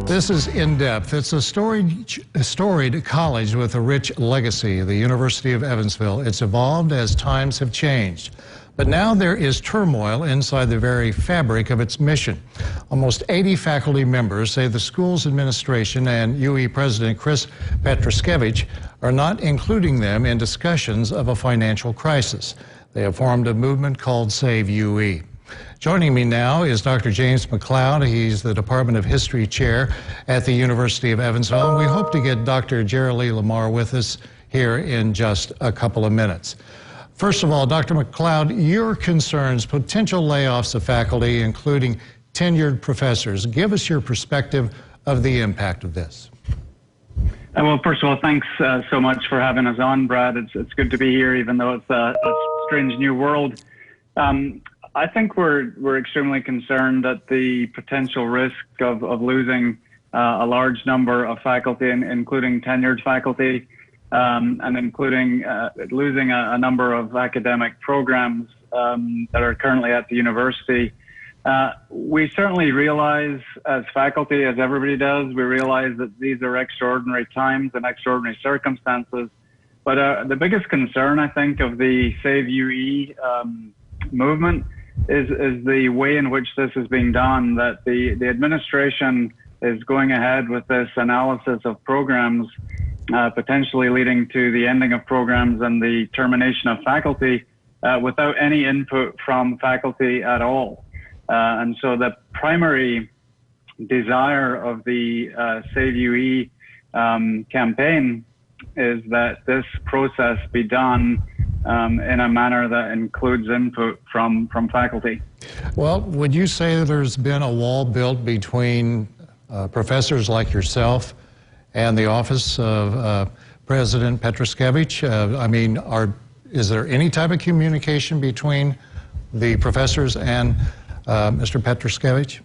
This is In Depth. It's a storied college with a rich legacy, the University of Evansville. It's evolved as times have changed. But now there is turmoil inside the very fabric of its mission. Almost 80 faculty members say the school's administration and UE President Chris Petroskevich are not including them in discussions of a financial crisis. They have formed a movement called Save UE. Joining me now is Dr. James McLeod. He's the Department of History Chair at the University of Evansville. And we hope to get Dr. Jerilee Lamar with us here in just a couple of minutes. First of all, Dr. McLeod, your concerns, potential layoffs of faculty, including tenured professors. Give us your perspective of the impact of this. Well, first of all, thanks so much for having us on, Brad. It's good to be here, even though it's a strange new world. I think we're extremely concerned at the potential risk of losing a large number of faculty, including tenured faculty, and including losing a number of academic programs that are currently at the university. We certainly realize as faculty, as everybody does, we realize that these are extraordinary times and extraordinary circumstances. But the biggest concern, I think, of the Save UE movement is the way in which this is being done, that the administration is going ahead with this analysis of programs, potentially leading to the ending of programs and the termination of faculty without any input from faculty at all. And so the primary desire of the Save UE campaign is that this process be done in a manner that includes input from faculty. Well, would you say that there's been a wall built between professors like yourself and the office of President Petroskevich? Is there any type of communication between the professors and Mr. Petroskevich?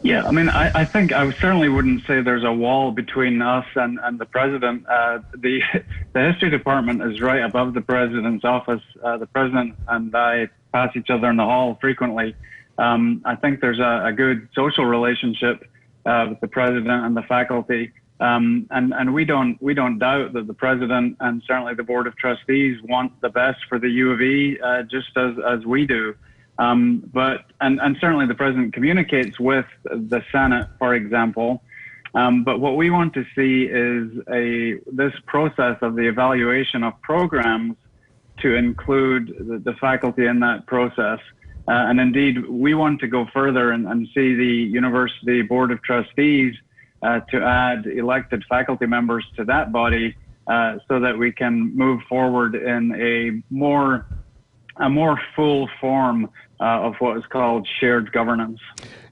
Yeah, I think I certainly wouldn't say there's a wall between us and the president. The history department is right above the president's office. The president and I pass each other in the hall frequently. I think there's a good social relationship with the president and the faculty. And we don't doubt that the president and certainly the board of trustees want the best for the U of E, just as we do. But certainly the president communicates with the Senate, for example. But what we want to see is this process of the evaluation of programs to include the faculty in that process. And indeed, we want to go further and see the university board of trustees to add elected faculty members to that body so that we can move forward in a more full form of what is called shared governance.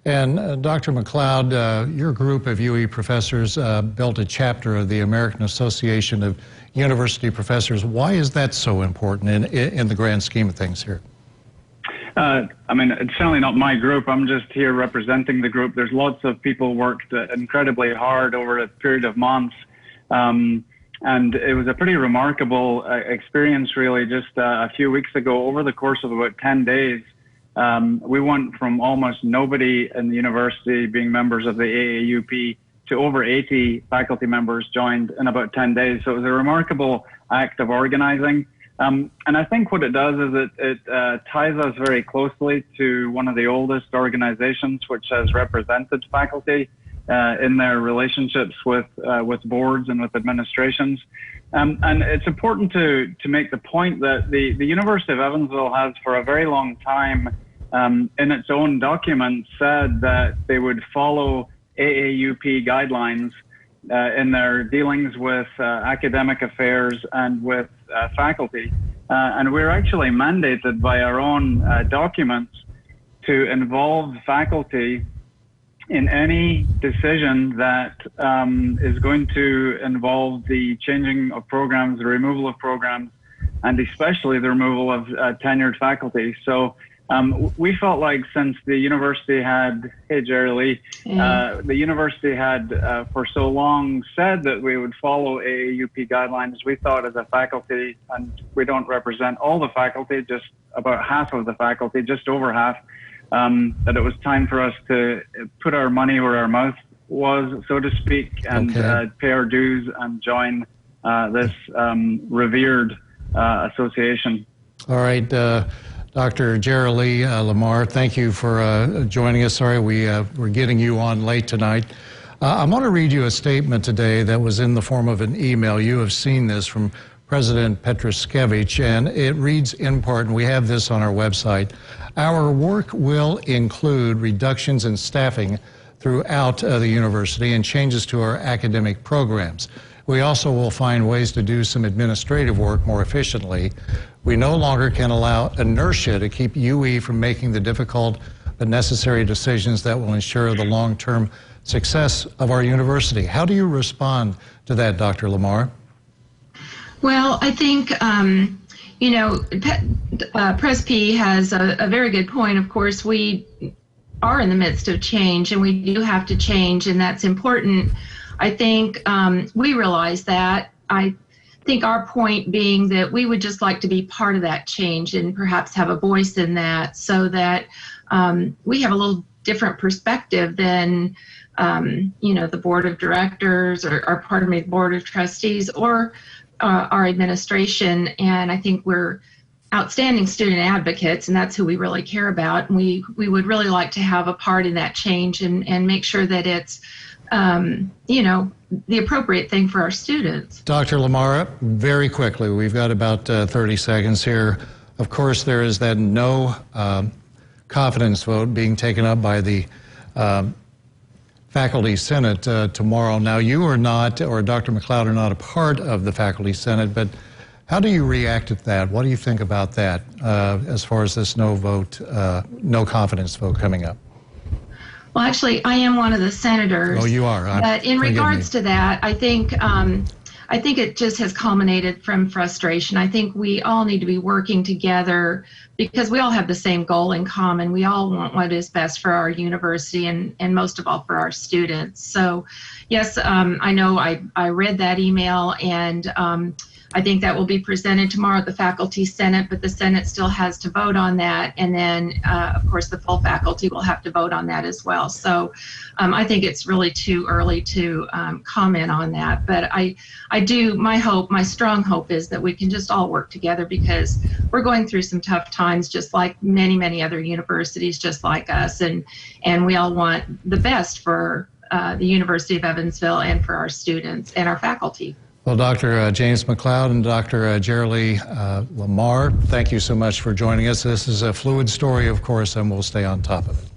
And Dr. McLeod, your group of UE professors built a chapter of the American Association of University Professors. Why is that so important in the grand scheme of things here? It's certainly not my group. I'm just here representing the group. There's lots of people worked incredibly hard over a period of months. And it was a pretty remarkable experience, really. Just a few weeks ago, over the course of about 10 days, we went from almost nobody in the university being members of the AAUP to over 80 faculty members joined in about 10 days. So it was a remarkable act of organizing. And I think what it does is it ties us very closely to one of the oldest organizations which has represented faculty in their relationships with boards and with administrations. And it's important to make the point that the University of Evansville has for a very long time in its own documents said that they would follow AAUP guidelines in their dealings with academic affairs and with faculty. And we're actually mandated by our own documents to involve faculty in any decision that is going to involve the changing of programs, the removal of programs, and especially the removal of tenured faculty. So we felt like since the university had, hey Jerilee, the university had for so long said that we would follow AAUP guidelines, we thought as a faculty, and we don't represent all the faculty, just about half of the faculty, just over half, that it was time for us to put our money where our mouth was, so to speak, and pay our dues and join this revered association. All right, Dr. Jerilee Lamar, thank you for joining us. Sorry we're getting you on late tonight. I want to read you a statement today that was in the form of an email. You have seen this from President Petroskevich, and it reads in part, and we have this on our website, "Our work will include reductions in staffing throughout the university and changes to our academic programs. We also will find ways to do some administrative work more efficiently. We no longer can allow inertia to keep UE from making the difficult but necessary decisions that will ensure the long-term success of our university." How do you respond to that, Dr. Lamar? Well, I think, you know, Pres P has a very good point. Of course, we are in the midst of change, and we do have to change, and that's important. I think we realize that. I think our point being that we would just like to be part of that change and perhaps have a voice in that, so that we have a little different perspective than, you know, the board of directors or pardon me, board of trustees or our administration. And I think we're outstanding student advocates, and that's who we really care about. And we would really like to have a part in that change and make sure that it's, you know, the appropriate thing for our students. Dr. Lamar, very quickly, we've got about 30 seconds here. Of course, there is that no confidence vote being taken up by the Faculty Senate tomorrow. Now, you are not, or Dr. McLeod are not a part of the Faculty Senate, but how do you react to that? What do you think about that as far as this no vote, no confidence vote coming up? Well, actually, I am one of the senators. Oh, you are. But in regards to that, I think it just has culminated from frustration. I think we all need to be working together because we all have the same goal in common. We all want what is best for our university and most of all for our students. So, yes, I know I read that email, and I think that will be presented tomorrow at the Faculty Senate, but the Senate still has to vote on that. And then, of course, the full faculty will have to vote on that as well. So I think it's really too early to comment on that. But my strong hope is that we can just all work together, because we're going through some tough times, just like many, many other universities just like us. And we all want the best for the University of Evansville and for our students and our faculty. Well, Dr. James McLeod and Dr. Jerilee Lamar, thank you so much for joining us. This is a fluid story, of course, and we'll stay on top of it.